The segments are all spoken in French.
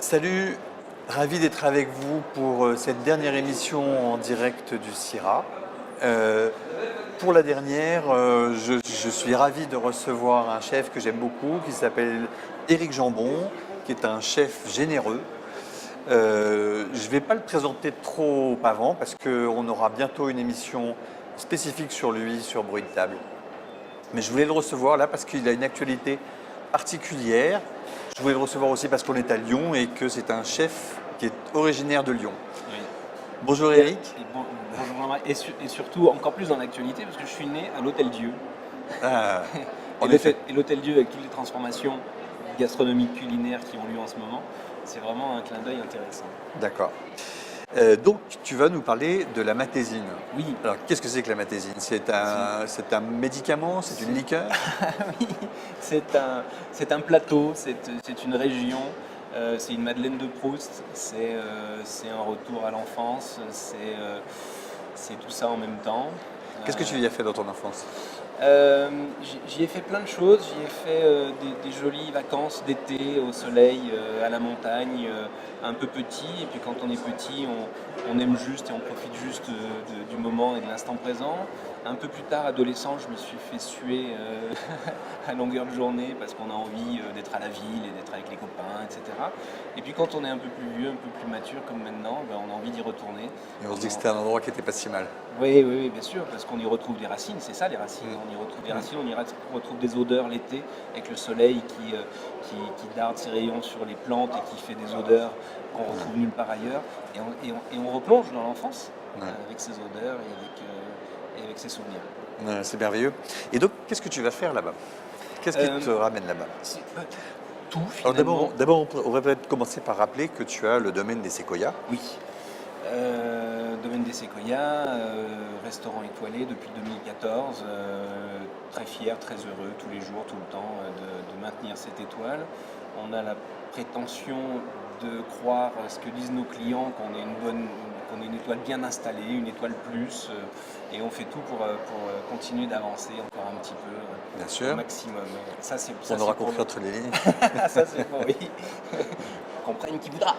Salut, ravi d'être avec vous pour cette dernière émission en direct du CIRA. Pour la dernière, je suis ravi de recevoir un chef que j'aime beaucoup qui s'appelle Éric Jambon, qui est un chef généreux. Je ne vais pas le présenter trop avant parce qu'on aura bientôt une émission spécifique sur lui, sur Bruit de table. Mais je voulais le recevoir là parce qu'il a une actualité particulière. Je voulais le recevoir aussi parce qu'on est à Lyon et que c'est un chef qui est originaire de Lyon. Oui. Bonjour Eric. Bonjour Jean-Marc. Et surtout, encore plus dans l'actualité, parce que je suis né à l'Hôtel Dieu. Ah, en Et effet. l'Hôtel Dieu, avec toutes les transformations gastronomiques, culinaires qui ont lieu en ce moment, c'est vraiment un clin d'œil intéressant. D'accord. Donc tu vas nous parler de la matésine. Oui, Alors qu'est-ce que c'est que la matésine? C'est un médicament, c'est une liqueur? oui, c'est un plateau, c'est une région, c'est une Madeleine de Proust, c'est un retour à l'enfance, c'est tout ça en même temps. Qu'est-ce que tu y as fait dans ton enfance? J'y ai fait plein de choses. J'y ai fait des jolies vacances d'été au soleil, à la montagne, un peu petit. Et puis quand on est petit, on aime juste et on profite juste du moment et de l'instant présent. Un peu plus tard, adolescent, je me suis fait suer à longueur de journée parce qu'on a envie d'être à la ville et d'être avec les copains, etc. Et puis quand on est un peu plus vieux, un peu plus mature comme maintenant, ben, on a envie d'y retourner. Et on se dit que c'était un endroit qui n'était pas si mal. Oui, oui, oui, bien sûr, parce qu'on y retrouve des racines, c'est ça les racines. On y retrouve des racines, retrouve des odeurs l'été, avec le soleil qui darde ses rayons sur les plantes et qui fait des odeurs qu'on retrouve nulle part ailleurs. Et on replonge dans l'enfance avec ces odeurs et avec ces souvenirs. C'est merveilleux. Et donc qu'est-ce que tu vas faire là-bas? Qu'est-ce qui te ramène là-bas? C'est tout Alors finalement. d'abord, on pourrait peut-être commencer par rappeler que tu as le domaine des séquoias. Oui. Domaine des Séquoias, restaurant étoilé depuis 2014, très fier, très heureux tous les jours, tout le temps de maintenir cette étoile. On a la prétention de croire à ce que disent nos clients, qu'on est une étoile bien installée, une étoile plus, et on fait tout pour continuer d'avancer encore un petit peu, Bien sûr. au maximum. Ça, On aura compris entre les lignes. ça c'est pour oui. Comprenne qui voudra.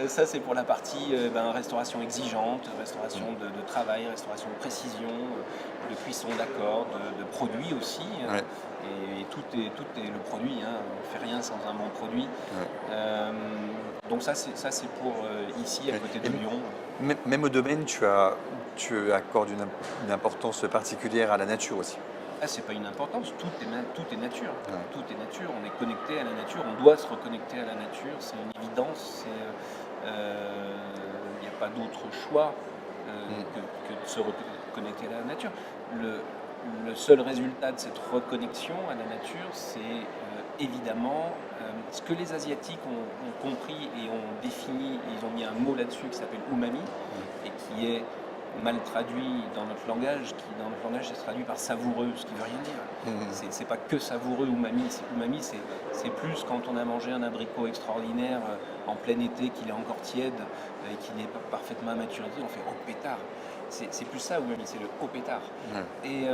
Ça c'est pour la partie restauration exigeante, restauration de travail, restauration de précision, de cuisson d'accord, de produits aussi. Ouais. Et tout est le produit, hein. On ne fait rien sans un bon produit. Ouais. Donc ça c'est pour ici à côté de Lyon. Même au domaine, tu accordes une importance particulière à la nature aussi. Ah, c'est pas une importance, tout est nature. Ouais. Tout est nature, on est connecté à la nature, on doit se reconnecter à la nature, c'est une évidence, il n'y a pas d'autre choix que de se reconnecter à la nature. Le seul résultat de cette reconnexion à la nature, c'est évidemment ce que les Asiatiques ont compris et ont défini, et ils ont mis un mot là-dessus qui s'appelle umami, et qui est mal traduit dans notre langage, qui dans notre langage se traduit par savoureux, ce qui veut rien dire. C'est pas que savoureux umami, c'est plus quand on a mangé un abricot extraordinaire en plein été, qu'il est encore tiède et qu'il n'est pas parfaitement à maturité, on fait oh pétard. C'est plus ça umami, c'est le haut pétard. Et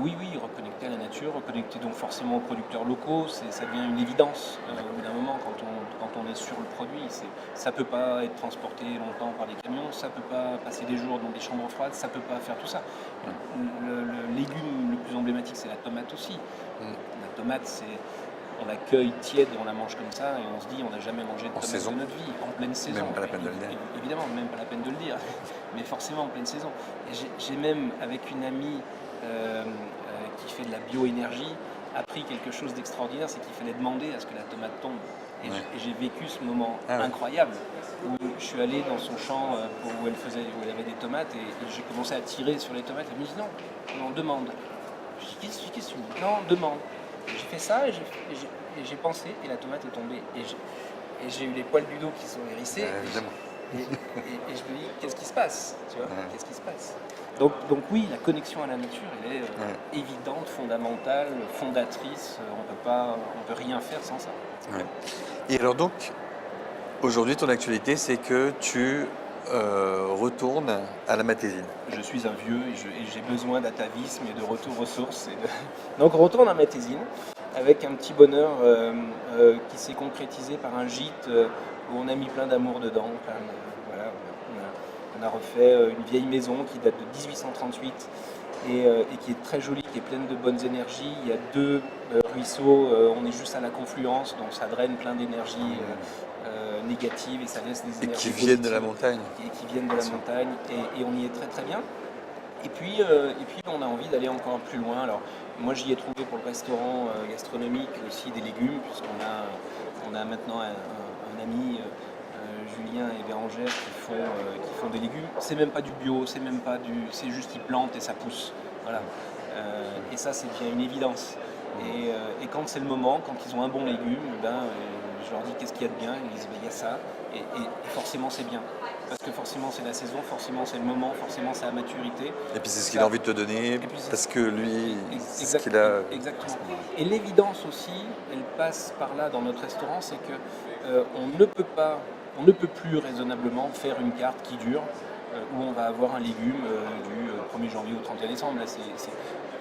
oui, reconnecter à la nature, reconnecter donc forcément aux producteurs locaux, ça devient une évidence au bout d'un moment quand on est sur le produit. Ça ne peut pas être transporté longtemps par des camions, ça ne peut pas passer des jours dans des chambres froides, ça ne peut pas faire tout ça. Le légume le plus emblématique, c'est la tomate aussi. La tomate, on la cueille tiède, on la mange comme ça et on se dit on n'a jamais mangé de tomate de notre vie, en pleine saison. Même pas la peine de le dire. Évidemment, même pas la peine de le dire, mais forcément en pleine saison. Et j'ai même, avec une amie qui fait de la bioénergie, appris quelque chose d'extraordinaire, c'est qu'il fallait demander à ce que la tomate tombe. Et j'ai vécu ce moment incroyable où je suis allé dans son champ où elle avait des tomates et j'ai commencé à tirer sur les tomates. Elle me dit non, demande. Je dis qu'est-ce que tu dis? Non, demande. J'ai fait ça et j'ai pensé et la tomate est tombée. Et j'ai eu les poils du dos qui sont hérissés. Et je me dis, qu'est-ce qui se passe, tu vois, qu'est-ce qui se passe? Donc oui, la connexion à la nature, elle est évidente, fondamentale, fondatrice. On peut rien faire sans ça. Et alors donc, aujourd'hui, ton actualité, c'est que tu retournes à la matésine. Je suis un vieux et j'ai besoin d'atavisme et de retour aux sources. Donc on retourne à Matésine. avec un petit bonheur qui s'est concrétisé par un gîte où on a mis plein d'amour dedans. Voilà, on a refait une vieille maison qui date de 1838 et qui est très jolie, qui est pleine de bonnes énergies. Il y a 2 ruisseaux, on est juste à la confluence, donc ça draine plein d'énergie négative et ça laisse des Et énergies qui viennent de la positives montagne. et qui viennent de la montagne et on y est très très bien. Et puis on a envie d'aller encore plus loin. Alors moi j'y ai trouvé pour le restaurant gastronomique aussi des légumes, puisqu'on a maintenant un ami, Julien et Bérangère, qui font des légumes. C'est même pas du bio, c'est juste ils plantent et ça pousse. Voilà. Et ça c'est bien une évidence. Et quand c'est le moment, quand ils ont un bon légume, je leur dis qu'est-ce qu'il y a de bien, ils me disent il y a ça, et forcément c'est bien. Parce que forcément c'est la saison, forcément c'est le moment, forcément c'est la maturité. Et puis c'est ce qu'il a envie de te donner, parce que lui, c'est ce qu'il a... Exactement. Et l'évidence aussi, elle passe par là dans notre restaurant, c'est que on ne peut plus raisonnablement faire une carte qui dure, où on va avoir un légume du 1er janvier au 31 décembre. Là,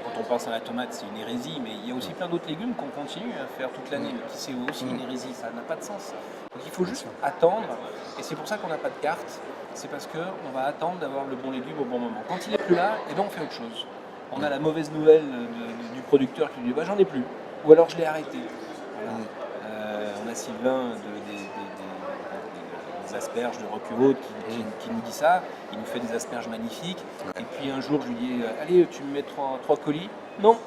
quand on pense à la tomate, c'est une hérésie, mais il y a aussi plein d'autres légumes qu'on continue à faire toute l'année. C'est aussi une hérésie, ça n'a pas de sens. Donc il faut juste attendre, et c'est pour ça qu'on n'a pas de carte, c'est parce qu'on va attendre d'avoir le bon légume au bon moment. Quand il n'est plus là, eh ben on fait autre chose. On a la mauvaise nouvelle du producteur qui nous dit j'en ai plus, ou alors je l'ai arrêté. Voilà. On a Sylvain des asperges de Roquehaute qui nous dit ça, il nous fait des asperges magnifiques, et puis un jour je lui dis allez tu me mets 3 colis, non,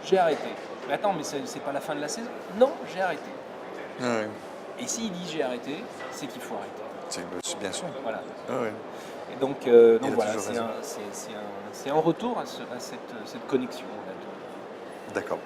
j'ai arrêté. Mais attends, mais c'est pas la fin de la saison? Non, j'ai arrêté. Ouais. Et s'il dit j'ai arrêté, c'est qu'il faut arrêter. C'est bien sûr. Voilà. Ouais. Et donc voilà, c'est un retour à cette connexion. D'accord.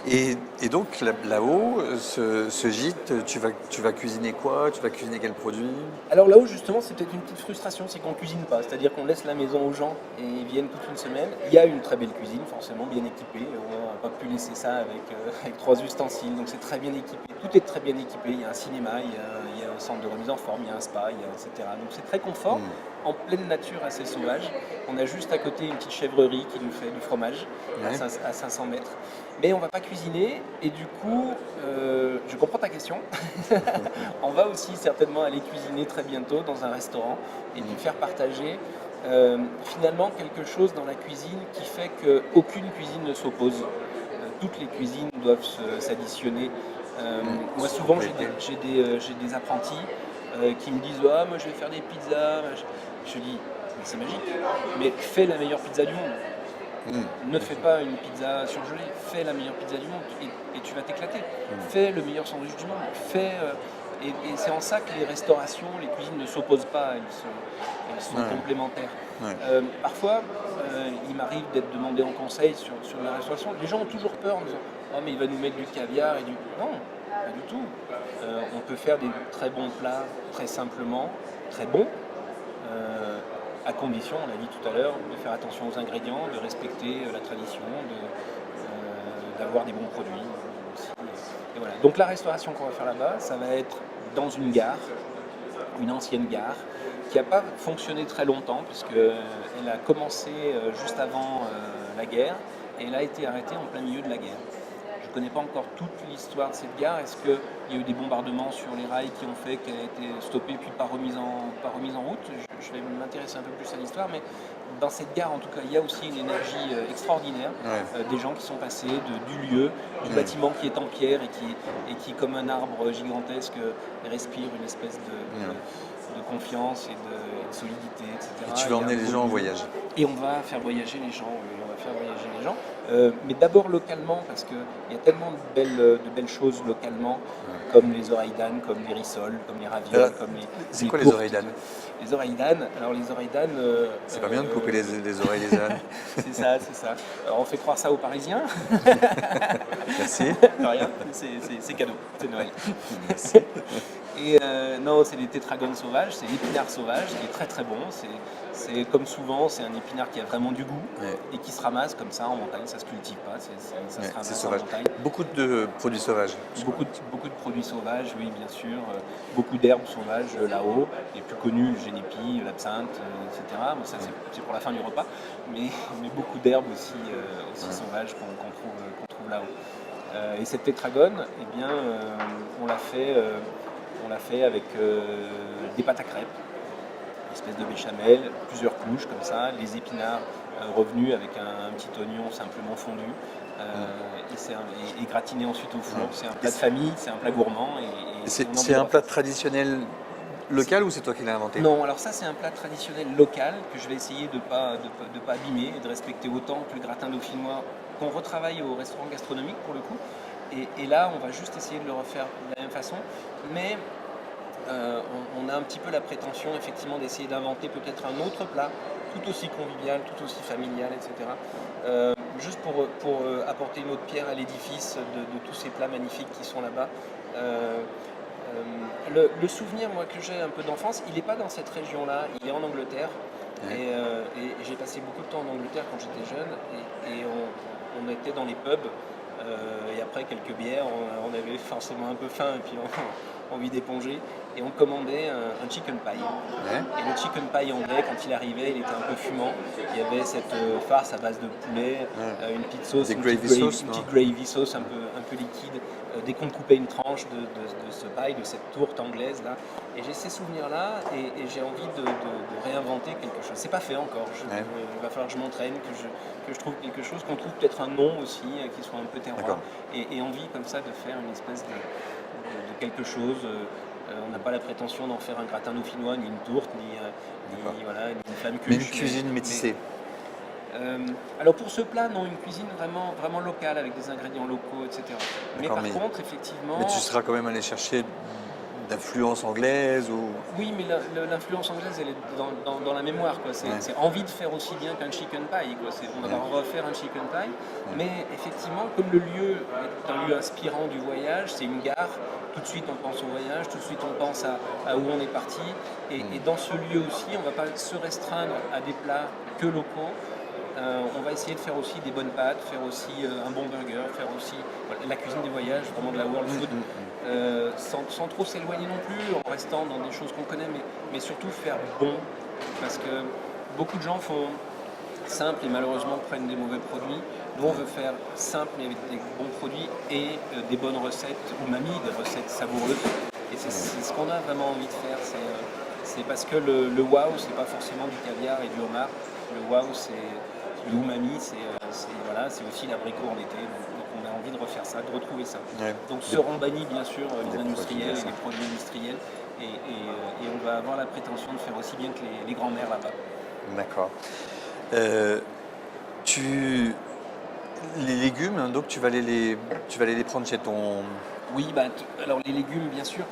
Et donc là-haut, ce gîte, tu vas cuisiner quoi? Tu vas cuisiner quel produit? Alors là-haut, justement, c'est peut-être une petite frustration, c'est qu'on ne cuisine pas. C'est-à-dire qu'on laisse la maison aux gens et ils viennent toute une semaine. Il y a une très belle cuisine, forcément, bien équipée. On n'a pas pu laisser ça avec 3 ustensiles, donc c'est très bien équipé. Tout est très bien équipé. Il y a un cinéma, il y a un centre de remise en forme, il y a un spa, etc. Donc c'est très confort, en pleine nature, assez sauvage. On a juste à côté une petite chèvrerie qui nous fait du fromage à 500 mètres. Mais on ne va pas cuisiner et du coup, je comprends ta question. On va aussi certainement aller cuisiner très bientôt dans un restaurant et puis faire partager finalement quelque chose dans la cuisine qui fait qu'aucune cuisine ne s'oppose. Toutes les cuisines doivent s'additionner. Moi souvent j'ai des apprentis qui me disent moi je vais faire des pizzas. Je dis mais c'est magique, mais fais la meilleure pizza du monde. Ne fais pas une pizza surgelée, fais la meilleure pizza du monde et tu vas t'éclater. Fais le meilleur sandwich du monde. Et c'est en ça que les restaurations, les cuisines ne s'opposent pas, elles sont complémentaires. Ouais. Parfois, il m'arrive d'être demandé en conseil sur la restauration. Les gens ont toujours peur en disant mais il va nous mettre du caviar et du... Non, pas du tout. On peut faire des très bons plats, très simplement, très bons. À condition, on l'a dit tout à l'heure, de faire attention aux ingrédients, de respecter la tradition, d'avoir des bons produits aussi. Et voilà. Donc la restauration qu'on va faire là-bas, ça va être dans une gare, une ancienne gare, qui n'a pas fonctionné très longtemps, puisqu'elle a commencé juste avant la guerre, et elle a été arrêtée en plein milieu de la guerre. Je ne connais pas encore toute l'histoire de cette gare. Est-ce qu'il y a eu des bombardements sur les rails qui ont fait qu'elle a été stoppée puis pas remise en route? Je vais m'intéresser un peu plus à l'histoire, mais dans cette gare, en tout cas, il y a aussi une énergie extraordinaire. Des gens qui sont passés du lieu, du bâtiment qui est en pierre et qui comme un arbre gigantesque, respire une espèce de confiance et de solidité, etc. Et tu vas emmener les gens en voyage. Et on va faire voyager les gens, mais d'abord localement, parce qu'il y a tellement de belles choses localement, comme les oreilles d'âne, comme les rissoles, comme les ravioles, comme les... C'est quoi les oreilles d'âne? Les oreilles d'âne, alors les oreilles d'âne... c'est pas bien de couper les oreilles des ânes. C'est ça. Alors on fait croire ça aux Parisiens. Merci. Rien, c'est cadeau, c'est Noël. Merci. Et non, c'est des tétragones sauvages, c'est l'épinard sauvage, il est très très bon. C'est comme souvent, c'est un épinard qui a vraiment du goût et qui se ramasse comme ça en montagne, ça se cultive pas, ça se ramasse en montagne. Beaucoup de produits sauvages. Beaucoup de produits sauvages, oui bien sûr. Beaucoup d'herbes sauvages là-haut, les plus connus, le génépi, l'absinthe, etc. Bon, ça c'est pour la fin du repas, mais beaucoup d'herbes aussi sauvages qu'on trouve Lao. Et cette tétragone, eh bien, on l'a fait avec des pâtes à crêpes, une espèce de béchamel, plusieurs couches comme ça, les épinards revenus avec un petit oignon simplement fondu et gratiné ensuite au four. C'est un plat de famille, c'est un plat gourmand. C'est un plat traditionnel local ou c'est toi qui l'as inventé? Non, alors ça c'est un plat traditionnel local que je vais essayer de pas abîmer et de respecter autant que le gratin dauphinois qu'on retravaille au restaurant gastronomique pour le coup. Et là, on va juste essayer de le refaire de la même façon, mais on a un petit peu la prétention effectivement d'essayer d'inventer peut-être un autre plat tout aussi convivial, tout aussi familial, etc. Juste pour apporter une autre pierre à l'édifice de tous ces plats magnifiques qui sont là-bas. Le souvenir moi, que j'ai un peu d'enfance, il n'est pas dans cette région-là, il est en Angleterre. Ouais. Et j'ai passé beaucoup de temps en Angleterre quand j'étais jeune et on était dans les pubs et après quelques bières, on avait forcément un peu faim et puis envie d'éponger et on commandait un chicken pie. Ouais. Et le chicken pie anglais, quand il arrivait, il était un peu fumant. Il y avait cette farce à base de poulet, une petite sauce, une petite gravy sauce un peu liquide. Dès qu'on coupait une tranche de ce pie, de cette tourte anglaise là, et j'ai ces souvenirs là et j'ai envie de réinventer quelque chose. C'est pas fait encore. Il va falloir que je m'entraîne, que je trouve quelque chose, qu'on trouve peut-être un nom aussi qui soit un peu terroir et envie comme ça de faire une espèce de quelque chose. On n'a pas la prétention d'en faire un gratin dauphinois, ni une tourte, ni une flamme cuche. Mais une cuisine métissée. Alors pour ce plat, non, une cuisine vraiment, vraiment locale avec des ingrédients locaux, etc. Mais par contre, effectivement... Mais tu seras quand même allé chercher d'influence anglaise ou... Oui, mais l'influence anglaise, elle est dans la mémoire, quoi. C'est envie de faire aussi bien qu'un chicken pie, quoi. On va refaire un chicken pie, mais effectivement, comme le lieu est un lieu inspirant du voyage, c'est une gare, tout de suite on pense au voyage, tout de suite on pense à où on est parti, et dans ce lieu aussi, on ne va pas se restreindre à des plats que locaux. On va essayer de faire aussi des bonnes pâtes, faire aussi un bon burger, faire aussi la cuisine des voyages, vraiment de la world food, sans trop s'éloigner non plus, en restant dans des choses qu'on connaît, mais surtout faire bon, parce que beaucoup de gens font simple et malheureusement prennent des mauvais produits. Nous on veut faire simple mais avec des bons produits et des bonnes recettes, umami, des recettes savoureuses, et c'est ce qu'on a vraiment envie de faire, c'est parce que le wow c'est pas forcément du caviar et du homard, le wow c'est... Le umami, c'est aussi l'abricot en été, donc on a envie de refaire ça, de retrouver ça. Ouais. Donc seront bannis bien sûr les industriels et les produits industriels, et on va avoir la prétention de faire aussi bien que les grands-mères là-bas. D'accord. Les légumes, donc tu vas aller les prendre chez ton... Oui, alors les légumes bien sûr,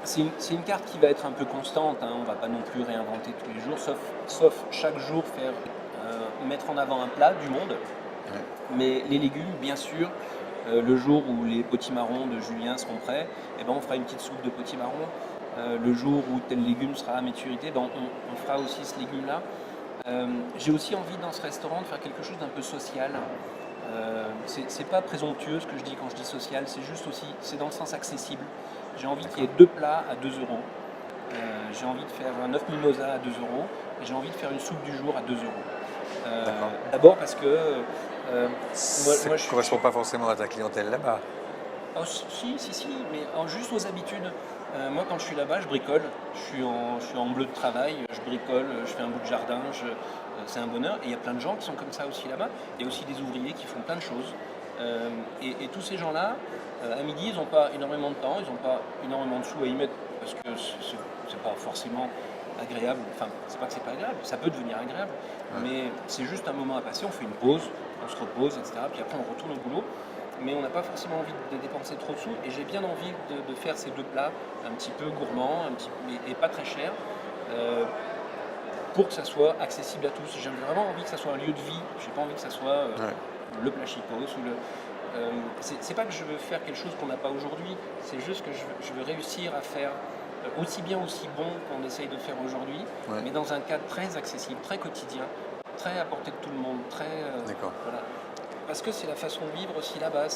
c'est une carte qui va être un peu constante, hein, on ne va pas non plus réinventer tous les jours, sauf chaque jour mettre en avant un plat du monde, mais les légumes, bien sûr, le jour où les potimarrons de Julien seront prêts, on fera une petite soupe de potimarron. Le jour où tel légume sera à maturité, on fera aussi ce légume-là. J'ai aussi envie dans ce restaurant de faire quelque chose d'un peu social. C'est pas présomptueux ce que je dis quand je dis social, c'est juste aussi, c'est dans le sens accessible. J'ai envie qu'il y ait 2 plats à 2 euros. J'ai envie de faire un œuf mimosa à 2 euros et j'ai envie de faire une soupe du jour à 2 euros. D'abord parce que ça ne correspond pas forcément à ta clientèle là-bas. Oh, si, mais juste aux habitudes. Moi quand je suis là-bas, je bricole, je suis en bleu de travail, je bricole, je fais un bout de jardin, c'est un bonheur. Et il y a plein de gens qui sont comme ça aussi là-bas. Il y a aussi des ouvriers qui font plein de choses. Et tous ces gens-là, à midi, ils n'ont pas énormément de temps, ils n'ont pas énormément de sous à y mettre parce que c'est pas forcément agréable, enfin c'est pas que c'est pas agréable, ça peut devenir agréable, mais c'est juste un moment à passer, on fait une pause, on se repose, etc. Puis après on retourne au boulot, mais on n'a pas forcément envie de dépenser trop de sous, et j'ai bien envie de faire ces 2 plats un petit peu gourmands, et pas très chers, pour que ça soit accessible à tous. J'ai vraiment envie que ça soit un lieu de vie, j'ai pas envie que ça soit le plat chicos ou le... c'est pas que je veux faire quelque chose qu'on n'a pas aujourd'hui, c'est juste que je veux réussir à faire aussi bien, aussi bon qu'on essaye de faire aujourd'hui, mais dans un cadre très accessible, très quotidien, très à portée de tout le monde, très... voilà. Parce que c'est la façon de vivre aussi là-bas.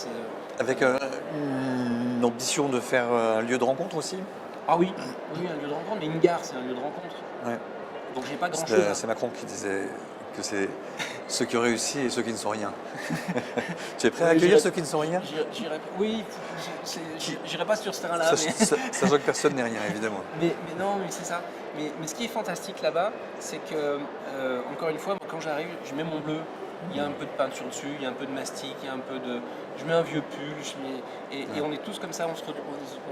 Avec une ambition de faire un lieu de rencontre aussi ? Ah oui, un lieu de rencontre, mais une gare, c'est un lieu de rencontre. Ouais. Donc j'ai pas grand-chose. C'est Macron qui disait que c'est ceux qui ont réussi et ceux qui ne sont rien. Tu es prêt à Oui, accueillir j'irai- ceux qui ne sont rien? Oui, j'irai pas sur ce terrain-là, Sachant que personne n'est rien, évidemment. mais non, mais c'est ça. Mais ce qui est fantastique là-bas, c'est que, encore une fois, moi, quand j'arrive, je mets mon bleu, il y a un peu de peinture dessus, il y a un peu de mastic, il y a un peu de... Je mets un vieux pull, et on est tous comme ça, on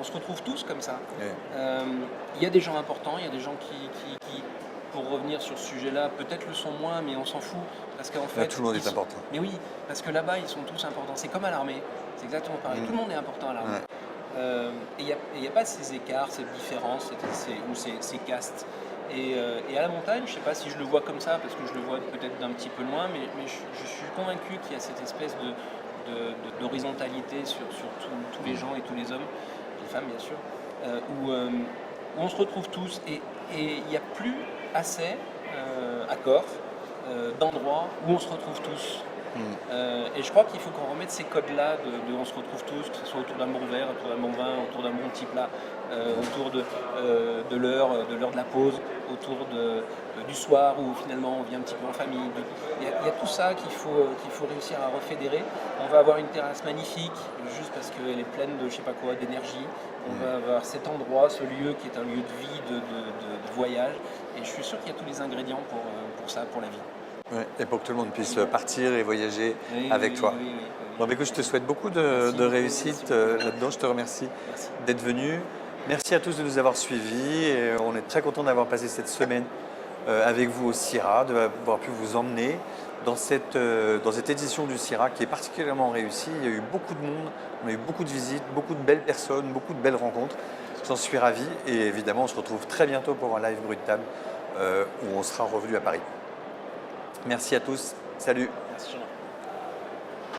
se retrouve tous comme ça. Ouais. Il y a des gens importants, il y a des gens qui, pour revenir sur ce sujet-là, peut-être le sont moins, mais on s'en fout. Parce qu'en fait, Là, tout le monde ils est sont- important. Mais oui, parce que là-bas, ils sont tous importants. C'est comme à l'armée, c'est exactement pareil. Tout le monde est important à l'armée. Ouais. Et il n'y a pas ces écarts, ces différences ou ces castes. Et à la montagne, je ne sais pas si je le vois comme ça, parce que je le vois peut-être d'un petit peu loin, mais je suis convaincu qu'il y a cette espèce d'horizontalité sur tous les gens et tous les hommes, les femmes bien sûr, où on se retrouve tous et il n'y a plus assez accords d'endroits où on se retrouve tous. Et je crois qu'il faut qu'on remette ces codes-là de on se retrouve tous, que ce soit autour d'un bon verre, autour d'un bon vin, autour d'un bon petit plat, autour de l'heure de la pause, autour du soir où finalement on vient un petit peu en famille. Il y a tout ça qu'il faut réussir à refédérer. On va avoir une terrasse magnifique, juste parce qu'elle est pleine de je sais pas quoi, d'énergie. On va avoir cet endroit, ce lieu qui est un lieu de vie, de voyage. Et je suis sûr qu'il y a tous les ingrédients pour ça, pour la vie. Ouais, et pour que tout le monde puisse partir et voyager Oui, avec oui, toi. oui, oui, oui, oui. Bon, bah, écoute, je te souhaite beaucoup Merci de beaucoup, réussite merci là-dedans. Je te remercie Merci. d'être venu. Merci à tous de nous avoir suivis. Et on est très content d'avoir passé cette semaine avec vous au CIRA, d'avoir pu vous emmener dans cette édition du CIRA qui est particulièrement réussie. Il y a eu beaucoup de monde, on a eu beaucoup de visites, beaucoup de belles personnes, beaucoup de belles rencontres. J'en suis ravi. Et évidemment, on se retrouve très bientôt pour un live Brut de Table où on sera revenu à Paris. Merci à tous. Salut.